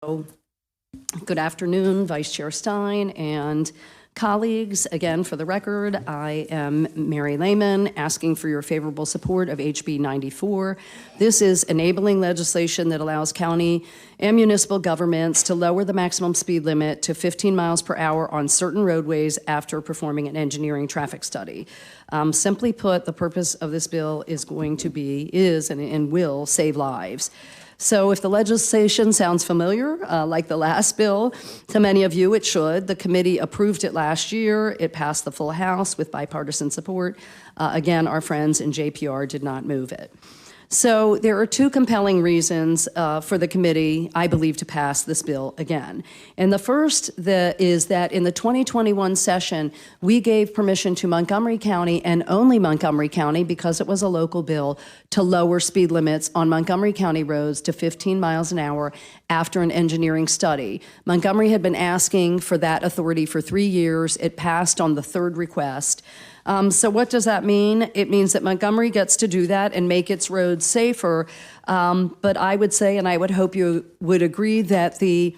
Good afternoon, Vice Chair Stein and colleagues. Again, for the record, I am Mary Lehman, asking for your favorable support of HB 94. This is enabling legislation that allows county and municipal governments to lower the maximum speed limit to 15 miles per hour on certain roadways after performing an engineering traffic study. Simply put, the purpose of this bill is and will save lives. So if the legislation sounds familiar, like the last bill, to many of you it should. The committee approved it last year. It passed the full House with bipartisan support. Again, our friends in JPR did not move it. So there are two compelling reasons for the committee, I believe, to pass this bill again. And the first is that in the 2021 session, we gave permission to Montgomery County and only Montgomery County, because it was a local bill, to lower speed limits on Montgomery County roads to 15 miles an hour after an engineering study. Montgomery had been asking for that authority for 3 years. It passed on the third request. So what does that mean? It means that Montgomery gets to do that and make its roads safer. But I would say, and I would hope you would agree, that the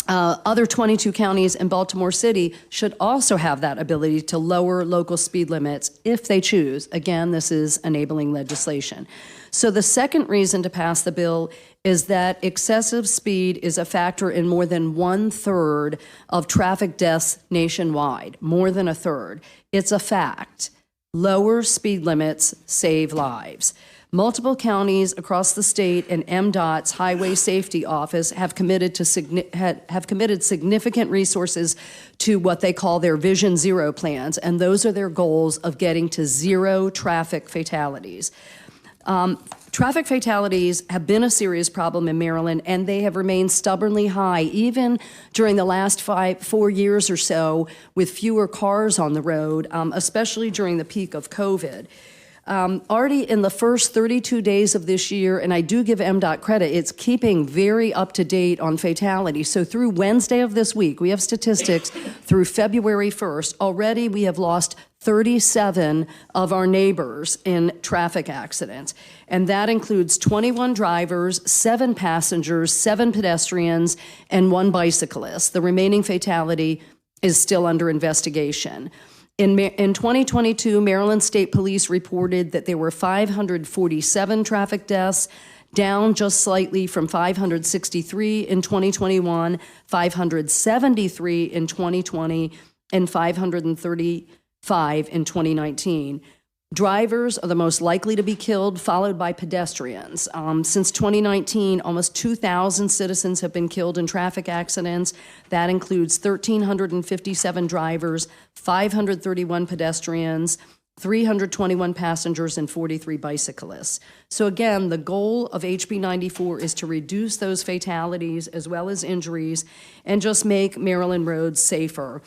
other 22 counties in Baltimore City should also have that ability to lower local speed limits if they choose. Again, this is enabling legislation. So the second reason to pass the bill is that excessive speed is a factor in more than 1/3 of traffic deaths nationwide, more than a third. It's a fact. Lower speed limits save lives. Multiple counties across the state and MDOT's Highway Safety Office have committed significant resources to what they call their Vision Zero plans, and those are their goals of getting to zero traffic fatalities. Traffic fatalities have been a serious problem in Maryland, and they have remained stubbornly high, even during the last 4 years or so, with fewer cars on the road, especially during the peak of COVID. Already in the first 32 days of this year, and I do give MDOT credit, it's keeping very up to date on fatalities. So through Wednesday of this week, we have statistics through February 1st. Already we have lost 37 of our neighbors in traffic accidents. And that includes 21 drivers, 7 passengers, 7 pedestrians, and 1 bicyclist. The remaining fatality is still under investigation. In 2022, Maryland State Police reported that there were 547 traffic deaths, down just slightly from 563 in 2021, 573 in 2020, and 535 in 2019. Drivers are the most likely to be killed, followed by pedestrians. Since 2019, almost 2,000 citizens have been killed in traffic accidents. That includes 1,357 drivers, 531 pedestrians, 321 passengers, and 43 bicyclists. So again, the goal of HB 94 is to reduce those fatalities as well as injuries and just make Maryland roads safer.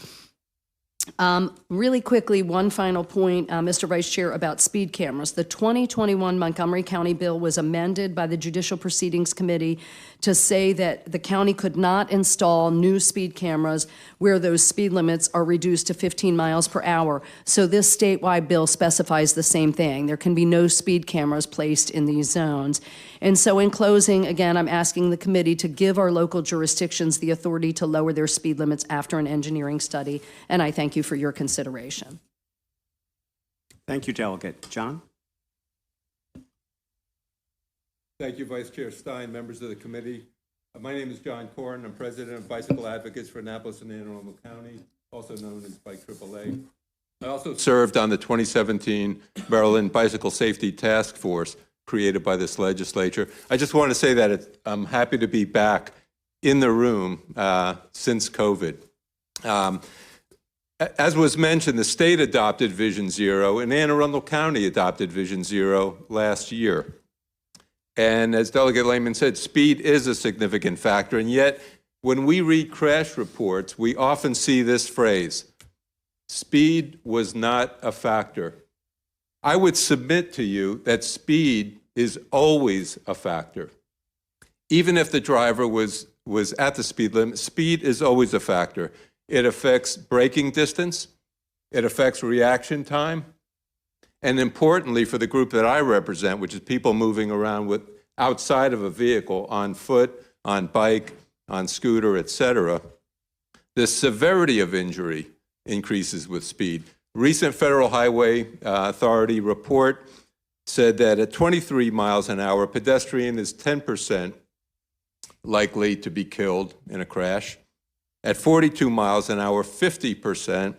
Really quickly, one final point, Mr. Vice Chair, about speed cameras. The 2021 Montgomery County bill was amended by the Judicial Proceedings Committee to say that the county could not install new speed cameras where those speed limits are reduced to 15 miles per hour. So this statewide bill specifies the same thing. There can be no speed cameras placed in these zones. And so in closing, again, I'm asking the committee to give our local jurisdictions the authority to lower their speed limits after an engineering study, and I thank you for your consideration. Thank you, Delegate. John? Thank you, Vice Chair Stein, members of the committee. My name is John Corn. I'm president of Bicycle Advocates for Annapolis and Anne Arundel County, also known as Bike AAA. I also served on the 2017 Maryland Bicycle Safety Task Force created by this legislature. I just want to say that I'm happy to be back in the room since COVID. As was mentioned, the state adopted Vision Zero, and Anne Arundel County adopted Vision Zero last year. And as Delegate Lehman said, speed is a significant factor, and yet when we read crash reports, we often see this phrase, speed was not a factor. I would submit to you that speed is always a factor. Even if the driver was at the speed limit, speed is always a factor. It affects braking distance, it affects reaction time, and importantly for the group that I represent, which is people moving around outside of a vehicle, on foot, on bike, on scooter, etc., the severity of injury increases with speed. Recent Federal Highway Authority report said that at 23 miles an hour, a pedestrian is 10% likely to be killed in a crash. At 42 miles an hour, 50%,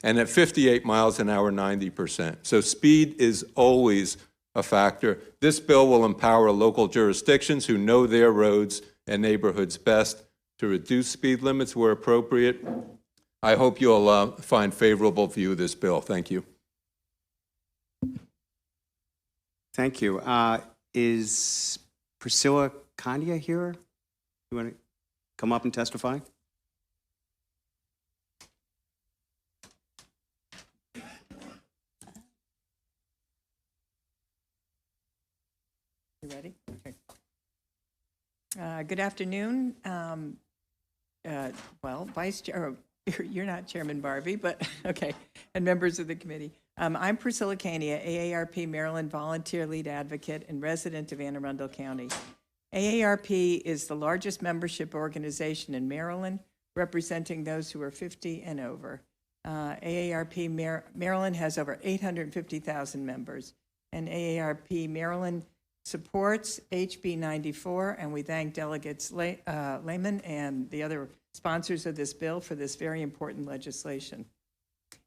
and at 58 miles an hour, 90%. So speed is always a factor. This bill will empower local jurisdictions who know their roads and neighborhoods best to reduce speed limits where appropriate. I hope you'll find favorable view of this bill. Thank you. Thank you. Is Priscilla Condia here? You want to come up and testify? You ready? Okay. Good afternoon. Well, Vice Chair, you're not Chairman Barbie, but okay, and members of the committee. I'm Priscilla Cania, AARP Maryland Volunteer Lead Advocate and resident of Anne Arundel County. AARP is the largest membership organization in Maryland, representing those who are 50 and over. AARP Maryland has over 850,000 members, and AARP Maryland supports HB 94, and we thank Delegates Lehman and the other sponsors of this bill for this very important legislation.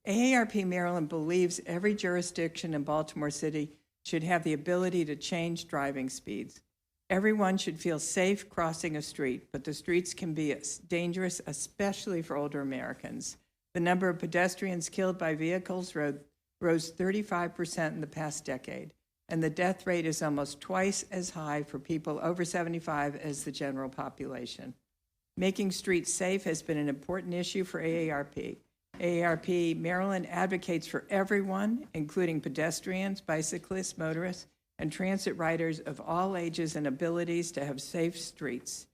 AARP Maryland believes every jurisdiction in Baltimore City should have the ability to change driving speeds. Everyone should feel safe crossing a street, but the streets can be dangerous, especially for older Americans. The number of pedestrians killed by vehicles rose 35% in the past decade, and the death rate is almost twice as high for people over 75 as the general population. Making streets safe has been an important issue for AARP. AARP Maryland advocates for everyone, including pedestrians, bicyclists, motorists, and transit riders of all ages and abilities to have safe streets.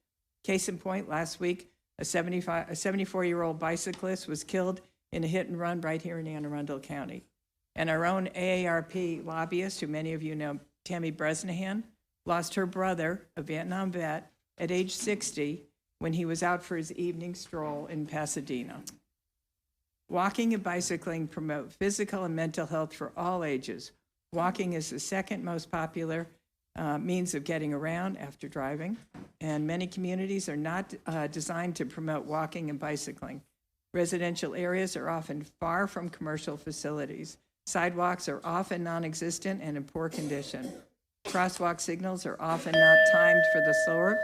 Case in point, last week, a 74-year-old bicyclist was killed in a hit and run right here in Anne Arundel County. And our own AARP lobbyist, who many of you know, Tammy Bresnahan, lost her brother, a Vietnam vet, at age 60 when he was out for his evening stroll in Pasadena. Walking and bicycling promote physical and mental health for all ages. Walking is the second most popular means of getting around after driving, and many communities are not designed to promote walking and bicycling. Residential areas are often far from commercial facilities. Sidewalks are often non-existent and in poor condition. Crosswalk signals are often not timed for the slower.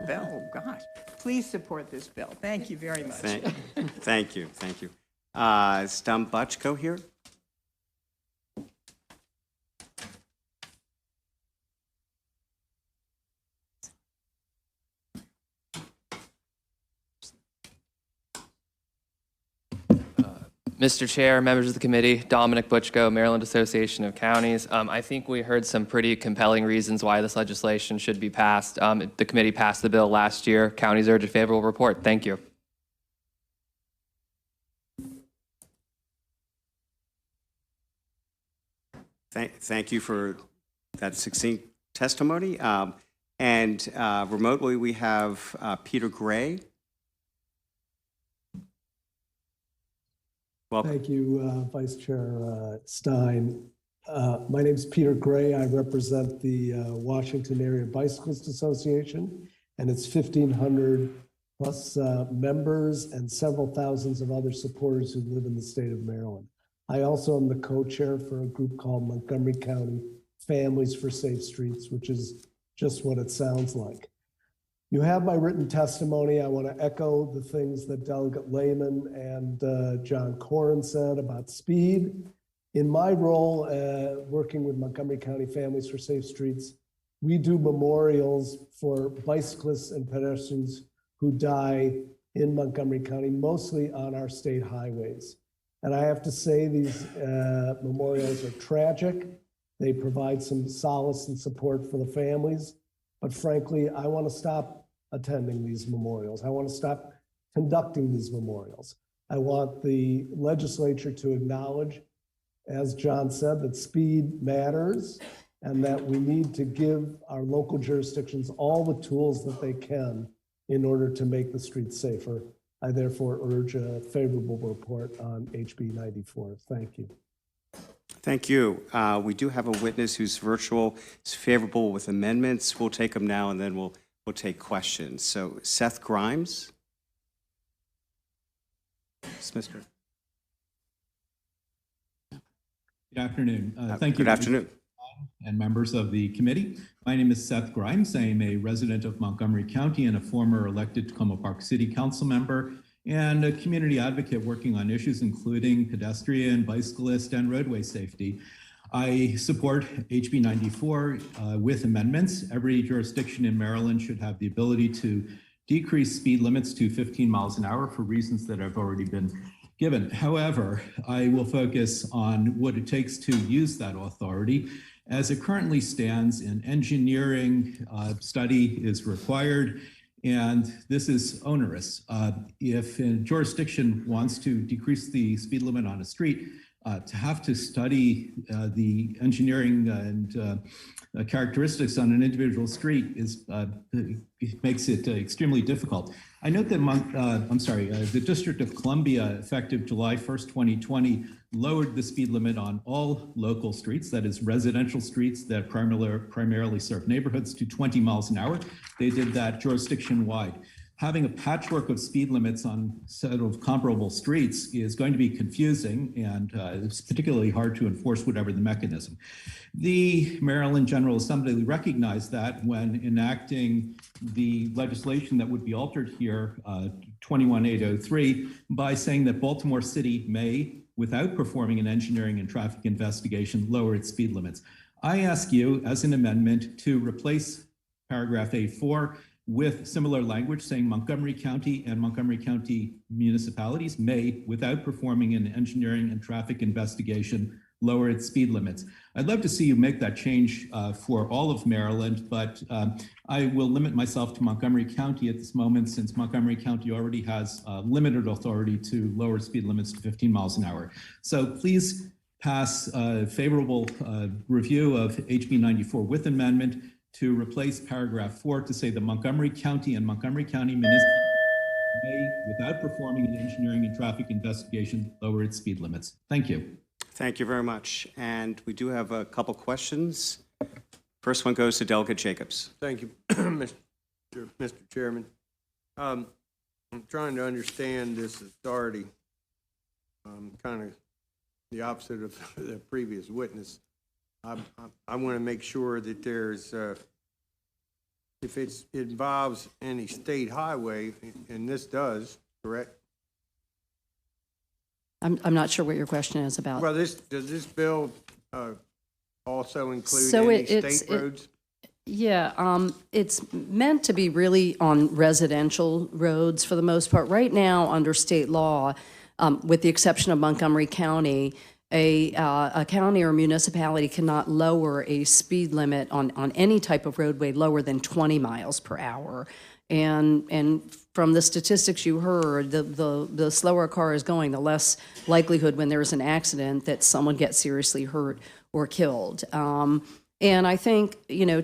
Oh, gosh. Please support this bill. Thank you very much. Thank you. Thank you. Is Tom Butchko here? Mr. Chair, members of the committee, Dominic Butchko, Maryland Association of Counties. I think we heard some pretty compelling reasons why this legislation should be passed. The committee passed the bill last year. Counties urge a favorable report. Thank you. Thank you for that succinct testimony. And remotely, we have Peter Gray. Welcome. Thank you, Vice Chair Stein. My name is Peter Gray. I represent the Washington Area Bicyclist Association and its 1,500 plus members and several thousands of other supporters who live in the state of Maryland. I also am the co-chair for a group called Montgomery County Families for Safe Streets, which is just what it sounds like. You have my written testimony. I want to echo the things that Delegate Lehman and John Corrin said about speed. In my role working with Montgomery County Families for Safe Streets, we do memorials for bicyclists and pedestrians who die in Montgomery County, mostly on our state highways. And I have to say these memorials are tragic. They provide some solace and support for the families. But frankly, I want to stop attending these memorials. I want to stop conducting these memorials. I want the legislature to acknowledge, as John said, that speed matters and that we need to give our local jurisdictions all the tools that they can in order to make the streets safer. I therefore urge a favorable report on HB 94. Thank you. Thank you. We do have a witness who's virtual, is favorable with amendments. We'll take them now, and then we'll take questions. So Seth Grimes. Mr. Good afternoon. Thank you. Good afternoon. And members of the committee. My name is Seth Grimes. I am a resident of Montgomery County and a former elected Tacoma Park City Council member and a community advocate working on issues including pedestrian, bicyclist, and roadway safety. I support HB 94 with amendments. Every jurisdiction in Maryland should have the ability to decrease speed limits to 15 miles an hour for reasons that have already been given. However, I will focus on what it takes to use that authority. As it currently stands, an engineering study is required, and this is onerous. If a jurisdiction wants to decrease the speed limit on a street, to have to study the engineering and characteristics on an individual street it makes it extremely difficult. I note that the District of Columbia, effective July 1st, 2020, lowered the speed limit on all local streets, that is residential streets that primarily serve neighborhoods, to 20 miles an hour. They did that jurisdiction-wide. Having a patchwork of speed limits on set of comparable streets is going to be confusing, and it's particularly hard to enforce whatever the mechanism. The Maryland General Assembly recognized that when enacting the legislation that would be altered here, 21803, by saying that Baltimore City may, without performing an engineering and traffic investigation, lower its speed limits. I ask you, as an amendment, to replace paragraph A4 with similar language saying Montgomery County and Montgomery County municipalities may, without performing an engineering and traffic investigation, lower its speed limits. I'd love to see you make that change for all of Maryland, but I will limit myself to Montgomery County at this moment, since Montgomery County already has limited authority to lower speed limits to 15 miles an hour. So please pass a favorable review of HB 94 with amendment to replace paragraph 4 to say the Montgomery County and Montgomery County municipalities may, without performing an engineering and traffic investigation, lower its speed limits. Thank you. Thank you very much. And we do have a couple questions. First one goes to Delegate Jacobs. Thank you, Mr. Chairman. I'm trying to understand this authority, kind of the opposite of the previous witness. I want to make sure that there's, if it involves any state highway, and this does, correct? I'm not sure what your question is about. Well, does this bill also include So any state roads? Yeah, it's meant to be really on residential roads for the most part. Right now, under state law, with the exception of Montgomery County, a county or municipality cannot lower a speed limit on any type of roadway lower than 20 miles per hour. And from the statistics you heard, the slower a car is going, the less likelihood when there's an accident that someone gets seriously hurt or killed. And I think,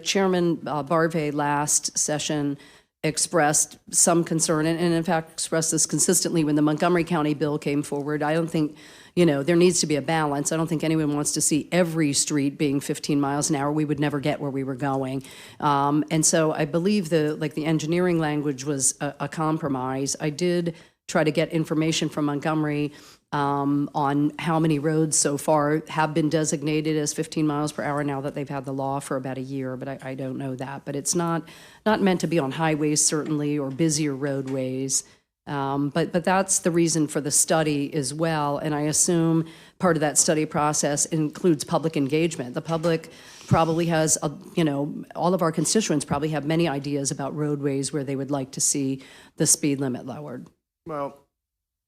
Chairman Barve last session expressed some concern, and in fact expressed this consistently when the Montgomery County bill came forward. I don't think, there needs to be a balance. I don't think anyone wants to see every street being 15 miles an hour. We would never get where we were going. And so I believe the engineering language was a compromise. I did try to get information from Montgomery on how many roads so far have been designated as 15 miles per hour now that they've had the law for about a year, but I don't know that. But it's not meant to be on highways, certainly, or busier roadways. But that's the reason for the study as well, and I assume part of that study process includes public engagement. The public probably has, all of our constituents probably have many ideas about roadways where they would like to see the speed limit lowered. Well,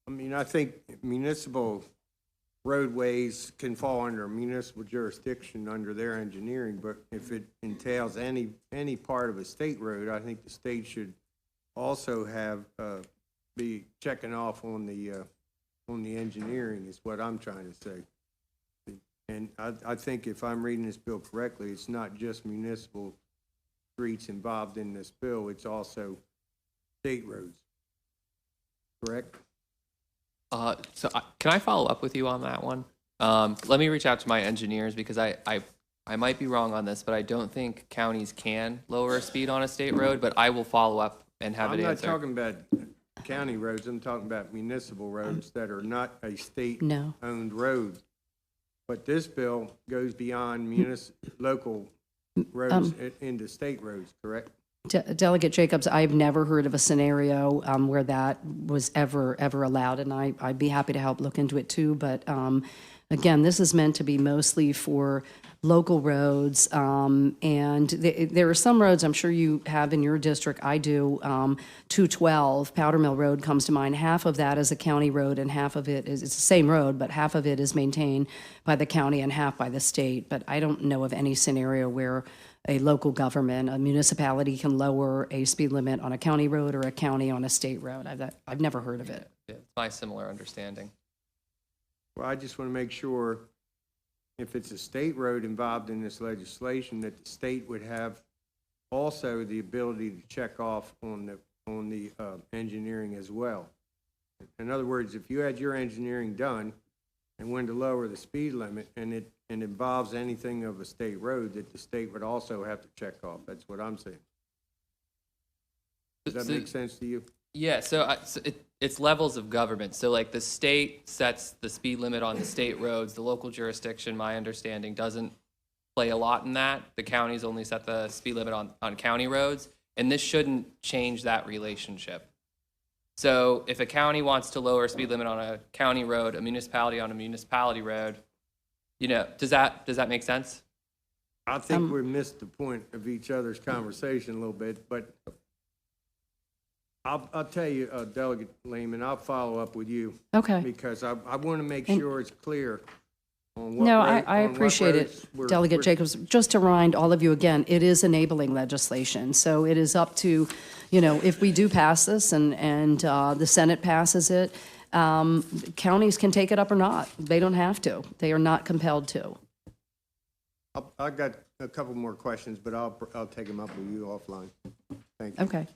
I think municipal roadways can fall under municipal jurisdiction under their engineering, but if it entails any part of a state road, I think the state should also have be checking off on the engineering is what I'm trying to say. And I think if I'm reading this bill correctly, it's not just municipal streets involved in this bill, it's also state roads. Correct? Can I follow up with you on that one? Let me reach out to my engineers because I might be wrong on this, but I don't think counties can lower speed on a state road, but I will follow up and have I'm it not answered. talking about county roads, I'm talking about municipal roads that are not a No. state-owned road. But this bill goes beyond local roads into state roads, correct? Delegate Jacobs, I've never heard of a scenario where that was ever allowed, and I'd be happy to help look into it too. But again, this is meant to be mostly for local roads, and there are some roads I'm sure you have in your district. I do. 212 Powder Mill Road comes to mind. Half of that is a county road, and half of it is, it's the same road, but half of it is maintained by the county and half by the state. But I don't know of any scenario where a local government, a municipality can lower a speed limit on a county road or a county on a state road. I've never heard of it. Yeah, it's my similar understanding. Well, I just want to make sure if it's a state road involved in this legislation, that the state would have also the ability to check off on the engineering as well. In other words, if you had your engineering done and wanted to lower the speed limit and it involves anything of a state road, that the state would also have to check off. That's what I'm saying. Does that make sense to you? Yeah, so it's levels of government. So like the state sets the speed limit on the state roads. The local jurisdiction, my understanding, doesn't play a lot in that. The counties only set the speed limit on county roads, and this shouldn't change that relationship. So if a county wants to lower a speed limit on a county road, a municipality on a municipality road, you know, does that make sense? I think we missed the point of each other's conversation a little bit, but I'll tell you, Delegate Lehman, I'll follow up with you. Okay. Because I want to make sure it's clear on what. No, road- I on what appreciate it, roads we're- Delegate we're- Jacobs. Just to remind all of you again, it is enabling legislation. So it is up to, you know, if we do pass this and the Senate passes it, counties can take it up or not. They don't have to. They are not compelled to. I've got a couple more questions, but I'll take them up with you offline. Thank you. Okay.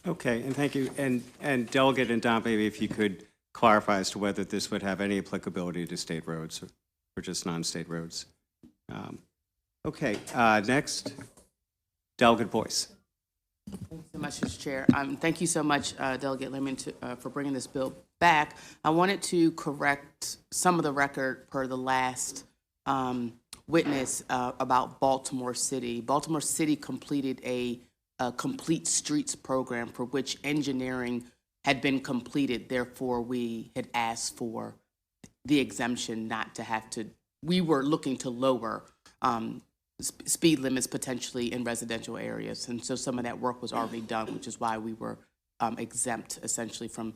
Okay, and thank you. And Delegate Ndambe, maybe if you could clarify as to whether this would have any applicability to state roads or just non-state roads. Okay, next, Delegate Boyce. Thank you so much, Mr. Chair. Thank you so much, Delegate Lemon, for bringing this bill back. I wanted to correct some of the record per the last witness about Baltimore City. Baltimore City completed a complete streets program for which engineering had been completed. Therefore, we had asked for the exemption not to have to, we were looking to lower speed limits potentially in residential areas. And so some of that work was already done, which is why we were exempt essentially from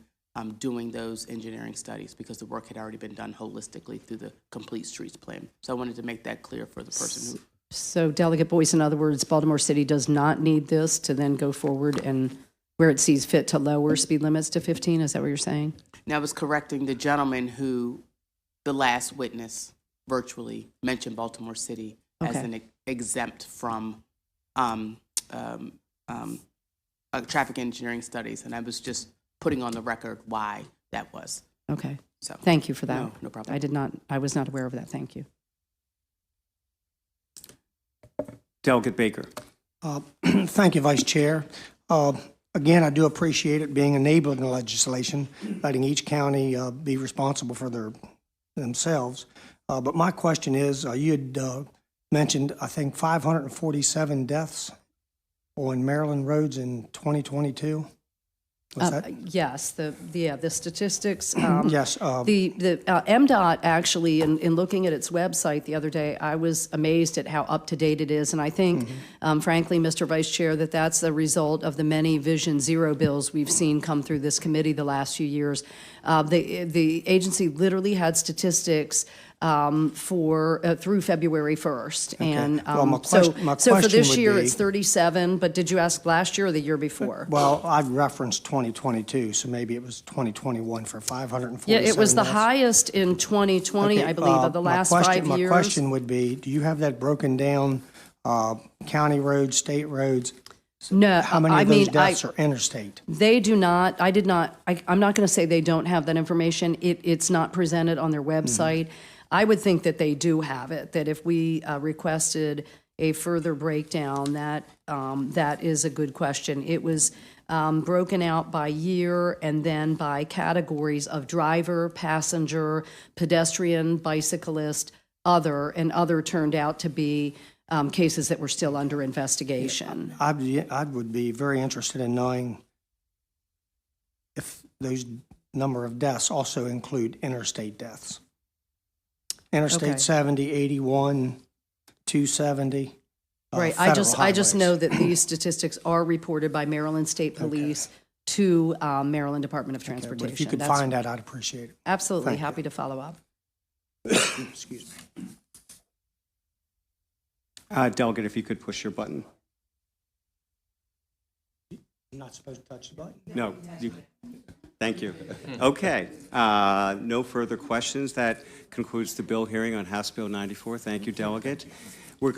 doing those engineering studies, because the work had already been done holistically through the complete streets plan. So I wanted to make that clear for the person who. So Delegate Boyce, in other words, Baltimore City does not need this to then go forward and where it sees fit to lower speed limits to 15? Is that what you're saying? Now I was correcting the gentleman who, the last witness virtually mentioned Baltimore City as Okay. an exempt from traffic engineering studies. And I was just putting on the record why that was. Okay. So Thank you for that. No problem. I was not aware of that. Thank you. Delegate Baker. Thank you, Vice Chair. Again, I do appreciate it being enabling legislation, letting each county be responsible for themselves. But my question is, you had mentioned, I think, 547 deaths on Maryland roads in 2022. Was that? Yes, the statistics. Yes. The MDOT actually, in looking at its website the other day, I was amazed at how up to date it is, and I think, frankly, Mr. Vice Chair, that's the result of the many Vision Zero bills we've seen come through this committee the last few years. The agency literally had statistics through February 1st. And Well, my so for question this would year, be- it's 37, but did you ask last year or the year before? Well, I've referenced 2022, so maybe it was 2021 for 547 Yeah, it was the deaths. highest in 2020, I believe, of the last 5 My years. question would be, do you have that broken down, county roads, state roads? No, How many I of those mean, deaths are interstate? They do not, I did not, I'm not going to say they don't have that information. It's not presented on their website. I would think that they do have it, that if we requested a further breakdown, that is a good question. It was broken out by year and then by categories of driver, passenger, pedestrian, bicyclist, other, and other turned out to be cases that were still under investigation. I would be very interested in knowing if those number of deaths also include interstate deaths. Okay. Interstate 70, 81, 270. Right, I federal just know highways. that these statistics are reported by Maryland State Police to Maryland Department of Okay, Transportation. But if you could That's- find that, I'd appreciate it. Absolutely, Thank you. happy to follow up. Excuse me. Delegate, if you could push your button. I'm not supposed to touch the button? No, thank you. Okay, no further questions. That concludes the bill hearing on House Bill 94. Thank you, Delegate. We're going